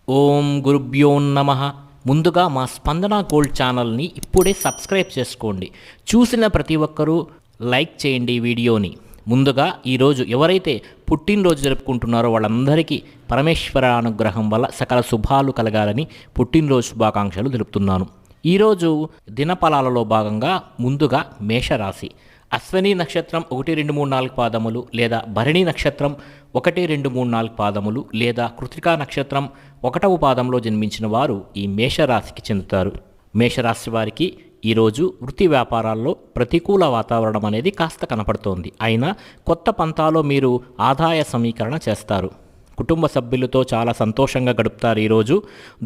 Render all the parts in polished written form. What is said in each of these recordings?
ఓం గురుభ్యో నమః. ముందుగా మా స్పందన గోల్డ్ ఛానల్ని ఇప్పుడే సబ్స్క్రైబ్ చేసుకోండి. చూసిన ప్రతి ఒక్కరూ లైక్ చేయండి వీడియోని. ముందుగా ఈరోజు ఎవరైతే పుట్టినరోజు జరుపుకుంటున్నారో వాళ్ళందరికీ పరమేశ్వర అనుగ్రహం వల్ల సకల శుభాలు కలగాలని పుట్టినరోజు శుభాకాంక్షలు తెలుపుతున్నాను. ఈరోజు దినఫలాలలో భాగంగా ముందుగా మేషరాశి. అశ్విని నక్షత్రం 1, 2, 3, 4 పాదములు లేదా భరణి నక్షత్రం 1, 2, 3, 4 పాదములు లేదా కృత్తికా నక్షత్రం 1వ పాదంలో జన్మించిన వారు ఈ మేషరాశికి చెందుతారు. మేషరాశి వారికి ఈరోజు వృత్తి వ్యాపారాల్లో ప్రతికూల వాతావరణం అనేది కాస్త కనపడుతోంది. అయినా కొత్త పంతాలో మీరు ఆదాయ సమీకరణ చేస్తారు. కుటుంబ సభ్యులతో చాలా సంతోషంగా గడుపుతారు. ఈరోజు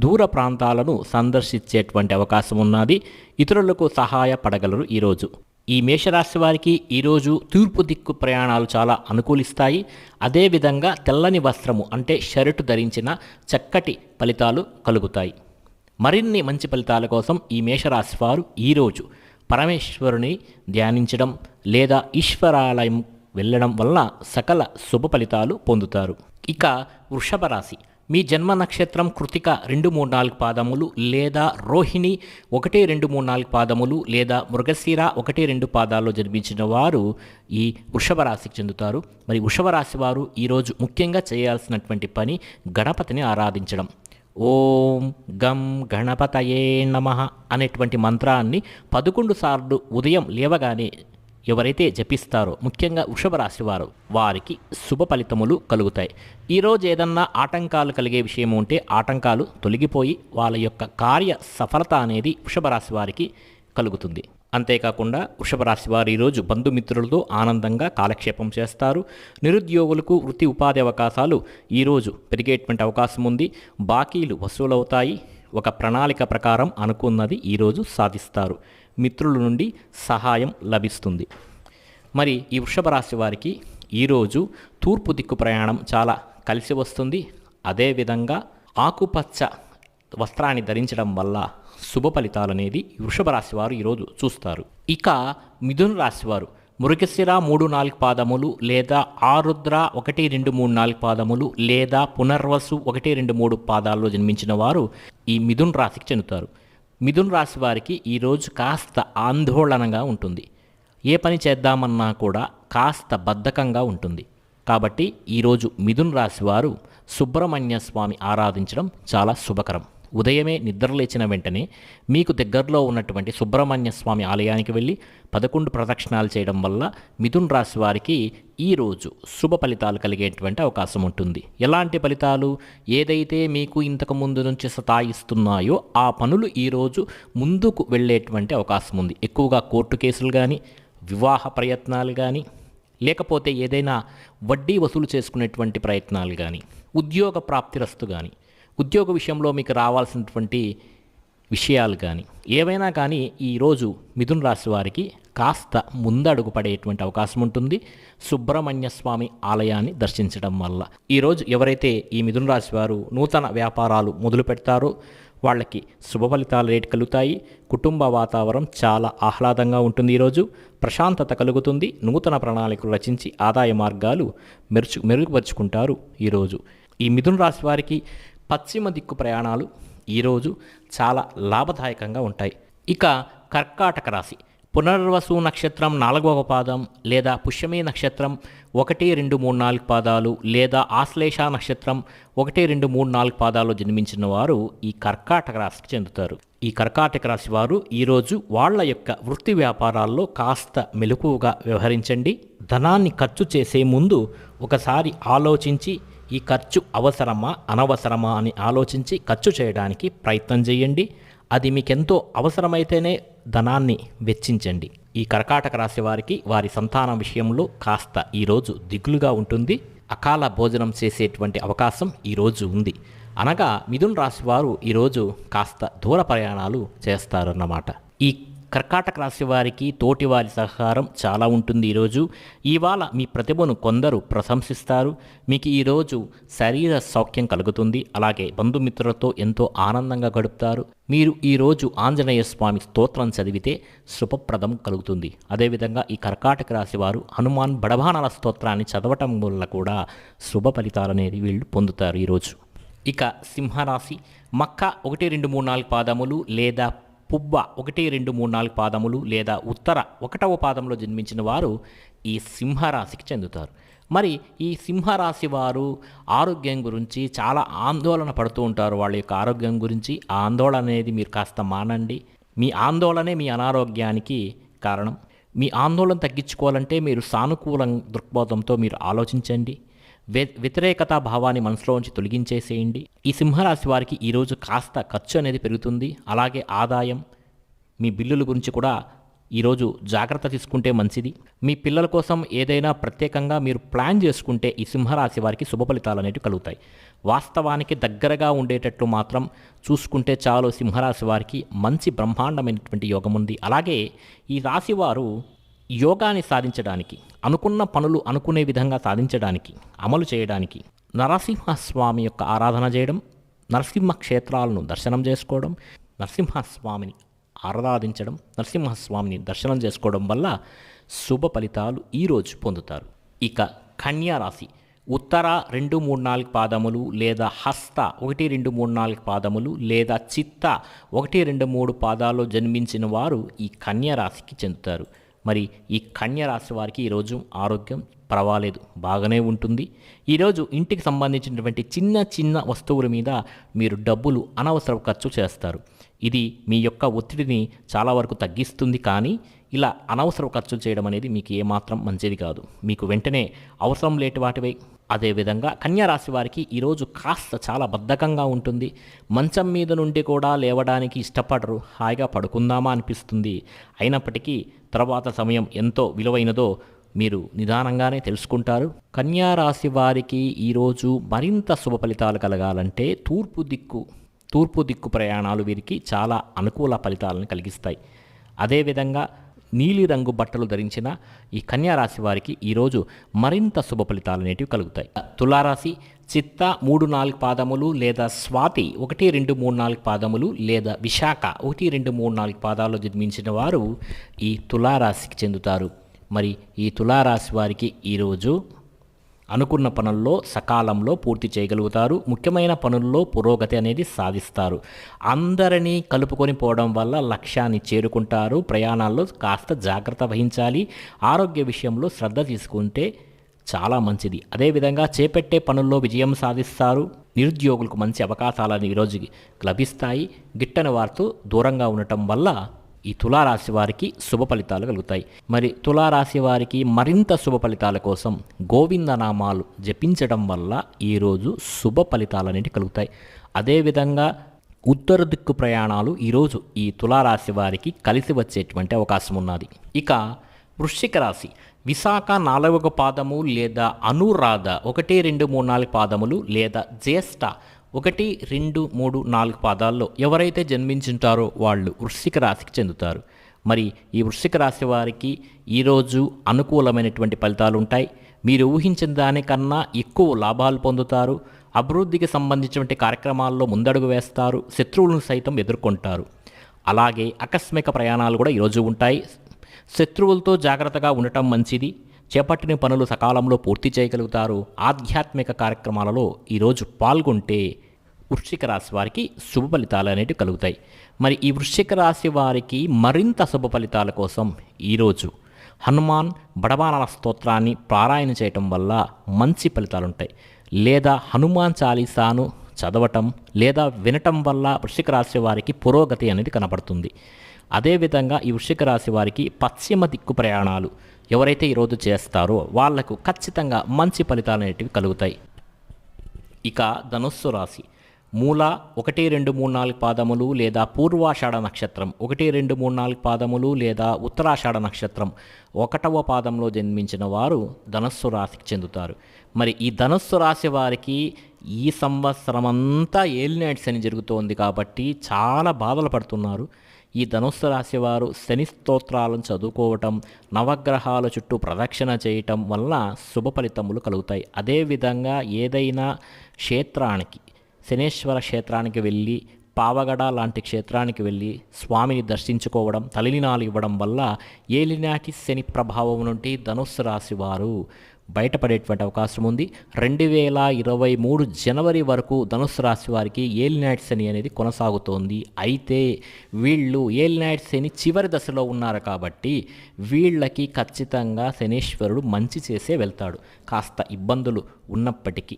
దూర ప్రాంతాలను సందర్శించేటువంటి అవకాశం ఉన్నది. ఇతరులకు సహాయపడగలరు. ఈరోజు ఈ మేషరాశి వారికి ఈరోజు తూర్పు దిక్కు ప్రయాణాలు చాలా అనుకూలిస్తాయి. అదేవిధంగా తెల్లని వస్త్రము అంటే షర్టు ధరించిన చక్కటి ఫలితాలు కలుగుతాయి. మరిన్ని మంచి ఫలితాల కోసం ఈ మేషరాశి వారు ఈరోజు పరమేశ్వరుని ధ్యానించడం లేదా ఈశ్వరాలయం వెళ్ళడం వల్ల సకల శుభ ఫలితాలు పొందుతారు. ఇక వృషభ రాశి. మీ జన్మ నక్షత్రం కృతిక 2, 3, 4 పాదములు లేదా రోహిణి 1, 2, 3, 4 పాదములు లేదా మృగశిర 1, 2 పాదాల్లో జన్మించిన వారు ఈ వృషభ రాశికి చెందుతారు. మరి వృషభ రాశి వారు ఈరోజు ముఖ్యంగా చేయాల్సినటువంటి పని గణపతిని ఆరాధించడం. ఓం గం గణపతయే నమః అనేటువంటి మంత్రాన్ని 11 సార్లు ఉదయం లేవగానే ఎవరైతే జపిస్తారో ముఖ్యంగా వృషభ రాశి వారు వారికి శుభ ఫలితములు కలుగుతాయి. ఈరోజు ఏదన్నా ఆటంకాలు కలిగే విషయం ఉంటే ఆటంకాలు తొలగిపోయి వాళ్ళ యొక్క కార్య సఫలత అనేది వృషభ రాశి వారికి కలుగుతుంది. అంతేకాకుండా వృషభ రాశి వారు ఈరోజు బంధుమిత్రులతో ఆనందంగా కాలక్షేపం చేస్తారు. నిరుద్యోగులకు వృత్తి ఉపాధి అవకాశాలు ఈరోజు పెరిగేటువంటి అవకాశం ఉంది. బాకీలు వసూలవుతాయి. ఒక ప్రణాళిక ప్రకారం అనుకున్నది ఈరోజు సాధిస్తారు. మిత్రుల నుండి సహాయం లభిస్తుంది. మరి ఈ వృషభ రాశి వారికి ఈరోజు తూర్పు దిక్కు ప్రయాణం చాలా కలిసి వస్తుంది. అదేవిధంగా ఆకుపచ్చ వస్త్రాన్ని ధరించడం వల్ల శుభ ఫలితాలు అనేది వృషభ రాశి వారు ఈరోజు చూస్తారు. ఇక మిథున రాశి వారు మృగశిర 3, 4 పాదములు లేదా ఆరుద్ర 1, 2, 3, 4 పాదములు లేదా పునర్వసు 1, 2, 3 పాదాల్లో జన్మించిన వారు ఈ మిథున రాశికి చెందుతారు. మిథున రాశి వారికి ఈరోజు కాస్త ఆందోళనగా ఉంటుంది. ఏ పని చేద్దామన్నా కూడా కాస్త బద్ధకంగా ఉంటుంది. కాబట్టి ఈరోజు మిథున రాశి వారు సుబ్రహ్మణ్య స్వామి ఆరాధించడం చాలా శుభకరం. ఉదయమే నిద్రలేచిన వెంటనే మీకు దగ్గరలో ఉన్నటువంటి సుబ్రహ్మణ్య స్వామి ఆలయానికి వెళ్ళి 11 ప్రదక్షిణాలు చేయడం వల్ల మిథున రాశి వారికి ఈరోజు శుభ ఫలితాలు కలిగేటువంటి అవకాశం ఉంటుంది. ఎలాంటి ఫలితాలు? ఏదైతే మీకు ఇంతకు ముందు నుంచి సతాయిస్తున్నాయో ఆ పనులు ఈరోజు ముందుకు వెళ్ళేటువంటి అవకాశం ఉంది. ఎక్కువగా కోర్టు కేసులు కానీ, వివాహ ప్రయత్నాలు కానీ, లేకపోతే ఏదైనా వడ్డీ వసూలు చేసుకునేటువంటి ప్రయత్నాలు కానీ, ఉద్యోగ ప్రాప్తిరస్తు కానీ, ఉద్యోగ విషయంలో మీకు రావాల్సినటువంటి విషయాలు కానీ ఏవైనా కానీ ఈరోజు మిథున రాశి వారికి కాస్త ముందడుగు పడేటువంటి అవకాశం ఉంటుంది. సుబ్రహ్మణ్య స్వామి ఆలయాన్ని దర్శించడం వల్ల ఈరోజు ఎవరైతే ఈ మిథున రాశి వారు నూతన వ్యాపారాలు మొదలు పెడతారో వాళ్ళకి శుభ ఫలితాలు రేటు కలుగుతాయి. కుటుంబ వాతావరణం చాలా ఆహ్లాదంగా ఉంటుంది. ఈరోజు ప్రశాంతత కలుగుతుంది. నూతన ప్రణాళికలు రచించి ఆదాయ మార్గాలు మెరుగుపరుచుకుంటారు. ఈరోజు ఈ మిథున రాశి వారికి పశ్చిమ దిక్కు ప్రయాణాలు ఈరోజు చాలా లాభదాయకంగా ఉంటాయి. ఇక కర్కాటక రాశి. పునర్వసు నక్షత్రం 4వ పాదం లేదా పుష్యమి నక్షత్రం 1, 2, 3, 4 పాదాలు లేదా ఆశ్లేష నక్షత్రం 1, 2, 3, 4 పాదాలు జన్మించిన వారు ఈ కర్కాటక రాశికి చెందుతారు. ఈ కర్కాటక రాశి వారు ఈరోజు వాళ్ళ యొక్క వృత్తి వ్యాపారాల్లో కాస్త మెలకువగా వ్యవహరించండి. ధనాన్ని ఖర్చు చేసే ముందు ఒకసారి ఆలోచించి ఈ ఖర్చు అవసరమా అనవసరమా అని ఆలోచించి ఖర్చు చేయడానికి ప్రయత్నం చేయండి. అది మీకెంతో అవసరమైతేనే ధనాన్ని వెచ్చించండి. ఈ కర్కాటక రాశి వారికి వారి సంతానం విషయంలో కాస్త ఈరోజు దిగులుగా ఉంటుంది. అకాల భోజనం చేసేటువంటి అవకాశం ఈరోజు ఉంది. అనగా మిథున రాశి వారు ఈరోజు కాస్త దూర ప్రయాణాలు చేస్తారన్నమాట. ఈ కర్కాటక రాశి వారికి తోటివారి సహకారం చాలా ఉంటుంది. ఈరోజు ఇవాళ మీ ప్రతిభను కొందరు ప్రశంసిస్తారు. మీకు ఈరోజు శరీర సౌఖ్యం కలుగుతుంది. అలాగే బంధుమిత్రులతో ఎంతో ఆనందంగా గడుపుతారు. మీరు ఈరోజు ఆంజనేయ స్వామి స్తోత్రం చదివితే శుభప్రదం కలుగుతుంది. అదేవిధంగా ఈ కర్కాటక రాశి వారు హనుమాన్ బడబానల స్తోత్రాన్ని చదవటం వల్ల కూడా శుభ ఫలితాలు అనేది వీళ్ళు పొందుతారు ఈరోజు. ఇక సింహరాశి మక్క 1, 2, 3, 4 పాదములు లేదా పుబ్బ 1, 2, 3, 4 పాదములు లేదా ఉత్తర 1వ పాదంలో జన్మించిన వారు ఈ సింహరాశికి చెందుతారు. మరి ఈ సింహరాశి వారు ఆరోగ్యం గురించి చాలా ఆందోళన పడుతూ ఉంటారు. వాళ్ళ యొక్క ఆరోగ్యం గురించి ఆ ఆందోళన అనేది మీరు కాస్త మానండి. మీ ఆందోళనే మీ అనారోగ్యానికి కారణం. మీ ఆందోళన తగ్గించుకోవాలంటే మీరు సానుకూల దృక్పథంతో మీరు ఆలోచించండి. వ్యతిరేకతా భావాన్ని మనసులోంచి తొలగించేసేయండి. ఈ సింహరాశి వారికి ఈరోజు కాస్త ఖర్చు అనేది పెరుగుతుంది. అలాగే ఆదాయం, మీ బిల్లుల గురించి కూడా ఈరోజు జాగ్రత్త తీసుకుంటే మంచిది. మీ పిల్లల కోసం ఏదైనా ప్రత్యేకంగా మీరు ప్లాన్ చేసుకుంటే ఈ సింహరాశి వారికి శుభ ఫలితాలు అనేవి కలుగుతాయి. వాస్తవానికి దగ్గరగా ఉండేటట్లు మాత్రం చూసుకుంటే చాలు. సింహరాశి వారికి మంచి బ్రహ్మాండమైనటువంటి యోగం ఉంది. అలాగే ఈ రాశి వారు యోగాన్ని సాధించడానికి, అనుకున్న పనులు అనుకునే విధంగా సాధించడానికి, అమలు చేయడానికి నరసింహస్వామి యొక్క ఆరాధన చేయడం, నరసింహ క్షేత్రాలను దర్శనం చేసుకోవడం, నరసింహస్వామిని ఆరాధించడం, నరసింహస్వామిని దర్శనం చేసుకోవడం వల్ల శుభ ఫలితాలు ఈరోజు పొందుతారు. ఇక కన్యా రాశి ఉత్తర 2, 3, 4 పాదములు లేదా హస్త 1, 2, 3, 4 పాదములు లేదా చిత్త 1, 2, 3 పాదాల్లో జన్మించిన వారు ఈ కన్యా రాశికి చెందుతారు. మరి ఈ కన్యా రాశి వారికి ఈరోజు ఆరోగ్యం పర్వాలేదు, బాగానే ఉంటుంది. ఈరోజు ఇంటికి సంబంధించినటువంటి చిన్న చిన్న వస్తువుల మీద మీరు డబ్బులు అనవసర ఖర్చు చేస్తారు. ఇది మీ యొక్క ఒత్తిడిని చాలా వరకు తగ్గిస్తుంది. కానీ ఇలా అనవసర ఖర్చులు చేయడం అనేది మీకు ఏమాత్రం మంచిది కాదు. మీకు వెంటనే అవసరం లేటి వాటివే. అదేవిధంగా కన్యా రాశి వారికి ఈరోజు కాస్త చాలా బద్ధకంగా ఉంటుంది. మంచం మీద నుండి కూడా లేవడానికి ఇష్టపడరు. హాయిగా పడుకుందామా అనిపిస్తుంది. అయినప్పటికీ తర్వాత సమయం ఎంతో విలువైనదో మీరు నిదానంగానే తెలుసుకుంటారు. కన్యా రాశి వారికి ఈరోజు మరింత శుభ ఫలితాలు కలగాలంటే తూర్పు దిక్కు ప్రయాణాలు వీరికి చాలా అనుకూల ఫలితాలను కలిగిస్తాయి. అదేవిధంగా నీలిరంగు బట్టలు ధరించిన ఈ కన్యా రాశి వారికి ఈరోజు మరింత శుభ ఫలితాలు అనేటివి కలుగుతాయి. తులారాశి చిత్త 3, 4 పాదములు లేదా స్వాతి 1, 2, 3, 4 పాదములు లేదా విశాఖ 1, 2, 3, 4 పాదాల్లో జన్మించిన వారు ఈ తులారాశికి చెందుతారు. మరి ఈ తులారాశి వారికి ఈరోజు అనుకున్న పనుల్లో సకాలంలో పూర్తి చేయగలుగుతారు. ముఖ్యమైన పనుల్లో పురోగతి అనేది సాధిస్తారు. అందరినీ కలుపుకొని పోవడం వల్ల లక్ష్యాన్ని చేరుకుంటారు. ప్రయాణాల్లో కాస్త జాగ్రత్త వహించాలి. ఆరోగ్య విషయంలో శ్రద్ధ తీసుకుంటే చాలా మంచిది. అదేవిధంగా చేపట్టే పనుల్లో విజయం సాధిస్తారు. నిరుద్యోగులకు మంచి అవకాశాలను ఈరోజు లభిస్తాయి. గిట్టని వారితో దూరంగా ఉండటం వల్ల ఈ తులారాశి వారికి శుభ ఫలితాలు కలుగుతాయి. మరి తులారాశి వారికి మరింత శుభ ఫలితాల కోసం గోవిందనామాలు జపించడం వల్ల ఈరోజు శుభ ఫలితాలు అనేవి కలుగుతాయి. అదేవిధంగా ఉత్తర దిక్కు ప్రయాణాలు ఈరోజు ఈ తులారాశి వారికి కలిసి వచ్చేటువంటి అవకాశం ఉన్నది. ఇక వృశ్చిక రాశి విశాఖ 4వ పాదము లేదా అనురాధ 1, 2, 3, 4 పాదములు లేదా జ్యేష్ఠ 1, 2, 3, 4 పాదాల్లో ఎవరైతే జన్మించుంటారో వాళ్ళు వృశ్చిక రాశికి చెందుతారు. మరి ఈ వృశ్చిక రాశి వారికి ఈరోజు అనుకూలమైనటువంటి ఫలితాలు ఉంటాయి. మీరు ఊహించిన దానికన్నా ఎక్కువ లాభాలు పొందుతారు. అభివృద్ధికి సంబంధించినటువంటి కార్యక్రమాల్లో ముందడుగు వేస్తారు. శత్రువులను సైతం ఎదుర్కొంటారు. అలాగే ఆకస్మిక ప్రయాణాలు కూడా ఈరోజు ఉంటాయి. శత్రువులతో జాగ్రత్తగా ఉండటం మంచిది. చేపట్టిన పనులు సకాలంలో పూర్తి చేయగలుగుతారు. ఆధ్యాత్మిక కార్యక్రమాలలో ఈరోజు పాల్గొంటే వృశ్చిక రాశి వారికి శుభ ఫలితాలు అనేవి కలుగుతాయి. మరి ఈ వృశ్చిక రాశి వారికి మరింత శుభ ఫలితాల కోసం ఈరోజు హనుమాన్ బడబానన స్తోత్రాన్ని పారాయణ చేయటం వల్ల మంచి ఫలితాలు ఉంటాయి. లేదా హనుమాన్ చాలీసాను చదవటం లేదా వినటం వల్ల వృశ్చిక రాశి వారికి పురోగతి అనేది కనబడుతుంది. అదేవిధంగా ఈ వృశ్చిక రాశి వారికి పశ్చిమ దిక్కు ప్రయాణాలు ఎవరైతే ఈరోజు చేస్తారో వాళ్లకు ఖచ్చితంగా మంచి ఫలితాలు అనేటివి కలుగుతాయి. ఇక ధనుస్సు రాశి మూల 1, 2, 3, 4 పాదములు లేదా పూర్వాషాఢ నక్షత్రం 1, 2, 3, 4 పాదములు లేదా ఉత్తరాషాఢ నక్షత్రం 1వ పాదంలో జన్మించిన వారు ధనుస్సు రాశికి చెందుతారు. మరి ఈ ధనుస్సు రాశి వారికి ఈ సంవత్సరం అంతా ఏలినాటి శని జరుగుతోంది కాబట్టి చాలా బాధలు పడుతున్నారు. ఈ ధనుస్సు రాశి వారు శని స్తోత్రాలను చదువుకోవటం, నవగ్రహాల చుట్టూ ప్రదక్షిణ చేయటం వల్ల శుభ ఫలితములు కలుగుతాయి. అదేవిధంగా ఏదైనా క్షేత్రానికి, శనేశ్వర క్షేత్రానికి వెళ్ళి, పావగడ లాంటి క్షేత్రానికి వెళ్ళి స్వామిని దర్శించుకోవడం, తలినాలు ఇవ్వడం వల్ల ఏలినాటి శని ప్రభావం నుండి ధనుస్సు రాశి వారు బయటపడేటువంటి అవకాశం ఉంది. 2023 జనవరి వరకు ధనుస్సు రాశి వారికి ఏలినాటి శని అనేది కొనసాగుతోంది. అయితే వీళ్ళు ఏలినాటి శని చివరి దశలో ఉన్నారు కాబట్టి వీళ్ళకి ఖచ్చితంగా శనీశ్వరుడు మంచి చేసే వెళ్తాడు, కాస్త ఇబ్బందులు ఉన్నప్పటికీ.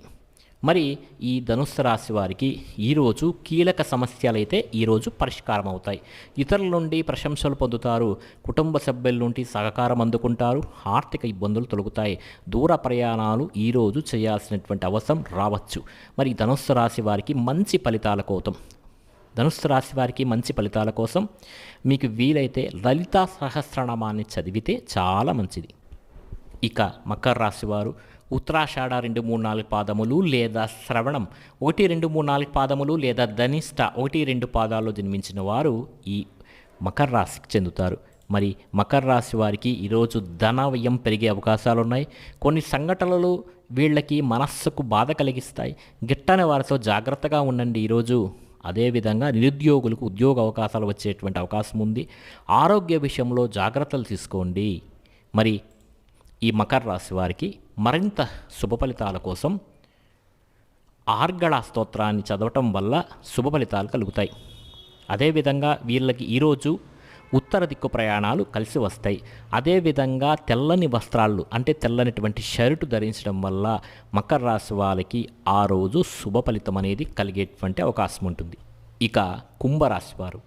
మరి ఈ ధనుస్సు రాశి వారికి ఈరోజు కీలక సమస్యలు అయితే ఈరోజు పరిష్కారం అవుతాయి. ఇతరుల నుండి ప్రశంసలు పొందుతారు, కుటుంబ సభ్యుల నుండి సహకారం అందుకుంటారు, ఆర్థిక ఇబ్బందులు తొలగుతాయి, దూర ప్రయాణాలు ఈరోజు చేయాల్సినటువంటి అవసరం రావచ్చు. మరి ధనుస్సు రాశి వారికి మంచి ఫలితాల కోసం మీకు వీలైతే లలితా సహస్రనామాన్ని చదివితే చాలా మంచిది. ఇక మకర రాశి వారు ఉత్తరాషాఢ 2, 3, 4 పాదములు లేదా శ్రవణం 1, 2, 3, 4 పాదములు లేదా ధనిష్ట 1, 2 పాదాల్లో జన్మించిన వారు ఈ మకర రాశికి చెందుతారు. మరి మకర రాశి వారికి ఈరోజు ధన వ్యయం పెరిగే అవకాశాలు ఉన్నాయి. కొన్ని సంఘటనలు వీళ్ళకి మనస్సుకు బాధ కలిగిస్తాయి. గిట్టని వారితో జాగ్రత్తగా ఉండండి ఈరోజు. అదేవిధంగా నిరుద్యోగులకు ఉద్యోగ అవకాశాలు వచ్చేటువంటి అవకాశం ఉంది. ఆరోగ్య విషయంలో జాగ్రత్తలు తీసుకోండి. మరి ఈ మకర రాశి వారికి మరింత శుభ ఫలితాల కోసం ఆర్గళ స్తోత్రాన్ని చదవటం వల్ల శుభ ఫలితాలు కలుగుతాయి. అదేవిధంగా వీళ్ళకి ఈరోజు ఉత్తర దిక్కు ప్రయాణాలు కలిసి వస్తాయి. అదేవిధంగా తెల్లని వస్త్రాలు అంటే తెల్లనిటువంటి షర్టు ధరించడం వల్ల మకర రాశి వాళ్ళకి ఆ రోజు శుభ ఫలితం అనేది కలిగేటువంటి అవకాశం ఉంటుంది. ఇక కుంభరాశి వారు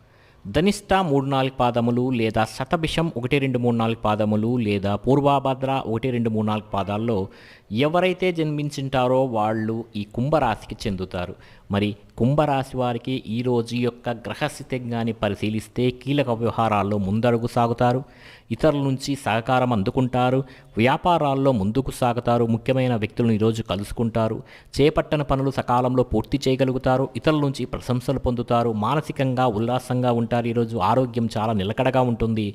ధనిష్ట 3, 4 పాదములు లేదా శతభిషం 1, 2, 3, 4 పాదములు లేదా పూర్వాభద్ర 1, 2, 3, 4 పాదాల్లో ఎవరైతే జన్మించింటారో వాళ్ళు ఈ కుంభరాశికి చెందుతారు. మరి కుంభరాశి వారికి ఈరోజు యొక్క గ్రహస్థితిని పరిశీలిస్తే కీలక వ్యవహారాల్లో ముందడుగు సాగుతారు, ఇతరుల నుంచి సహకారం అందుకుంటారు, వ్యాపారాల్లో ముందుకు సాగుతారు, ముఖ్యమైన వ్యక్తులను ఈరోజు కలుసుకుంటారు, చేపట్టిన పనులు సకాలంలో పూర్తి చేయగలుగుతారు, ఇతరుల నుంచి ప్రశంసలు పొందుతారు, మానసికంగా ఉల్లాసంగా ఉంటారు. ఈరోజు ఆరోగ్యం చాలా నిలకడగా ఉంటుంది,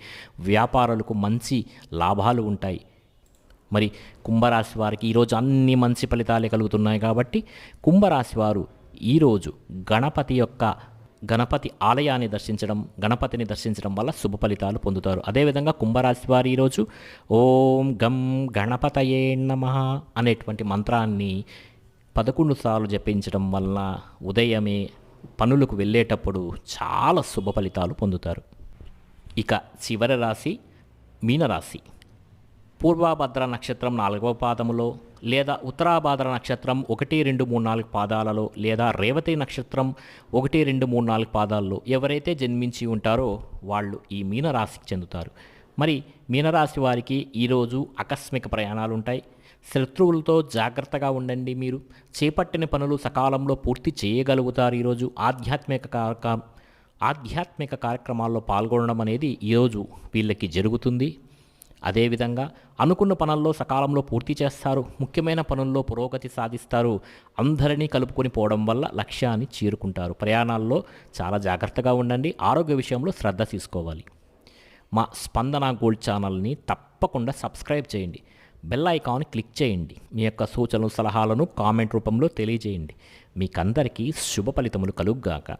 వ్యాపారులకు మంచి లాభాలు ఉంటాయి. మరి కుంభరాశి వారికి ఈరోజు అన్ని మంచి ఫలితాలే కలుగుతున్నాయి కాబట్టి కుంభరాశి వారు ఈరోజు గణపతి ఆలయాన్ని గణపతిని దర్శించడం వల్ల శుభ ఫలితాలు పొందుతారు. అదేవిధంగా కుంభరాశి వారు ఈరోజు ఓం గం గణపతయే నమః అనేటువంటి మంత్రాన్ని 11 సార్లు జపించడం వలన ఉదయమే పనులకు వెళ్ళేటప్పుడు చాలా శుభ ఫలితాలు పొందుతారు. ఇక చివరి రాశి మీనరాశి. పూర్వభద్ర నక్షత్రం 4వ పాదములో లేదా ఉత్తరాభాద్ర నక్షత్రం 1, 2, 3, 4 పాదాలలో లేదా రేవతి నక్షత్రం 1, 2, 3, 4 పాదాల్లో ఎవరైతే జన్మించి ఉంటారో వాళ్ళు ఈ మీనరాశికి చెందుతారు. మరి మీనరాశి వారికి ఈరోజు ఆకస్మిక ప్రయాణాలు ఉంటాయి. శత్రువులతో జాగ్రత్తగా ఉండండి. మీరు చేపట్టిన పనులు సకాలంలో పూర్తి చేయగలుగుతారు. ఈరోజు ఆధ్యాత్మిక కార్యక్రమాల్లో పాల్గొనడం అనేది ఈరోజు వీళ్ళకి జరుగుతుంది. అదేవిధంగా అనుకున్న పనుల్లో సకాలంలో పూర్తి చేస్తారు, ముఖ్యమైన పనుల్లో పురోగతి సాధిస్తారు, అందరినీ కలుపుకొని పోవడం వల్ల లక్ష్యాన్ని చేరుకుంటారు. ప్రయాణాల్లో చాలా జాగ్రత్తగా ఉండండి, ఆరోగ్య విషయంలో శ్రద్ధ తీసుకోవాలి. మా స్పందన గోల్డ్ ఛానల్ని తప్పకుండా సబ్స్క్రైబ్ చేయండి, బెల్ ఐకాన్ క్లిక్ చేయండి, మీ యొక్క సూచనలు సలహాలను కామెంట్ రూపంలో తెలియజేయండి. మీకందరికీ శుభ ఫలితములు కలుగుగాక.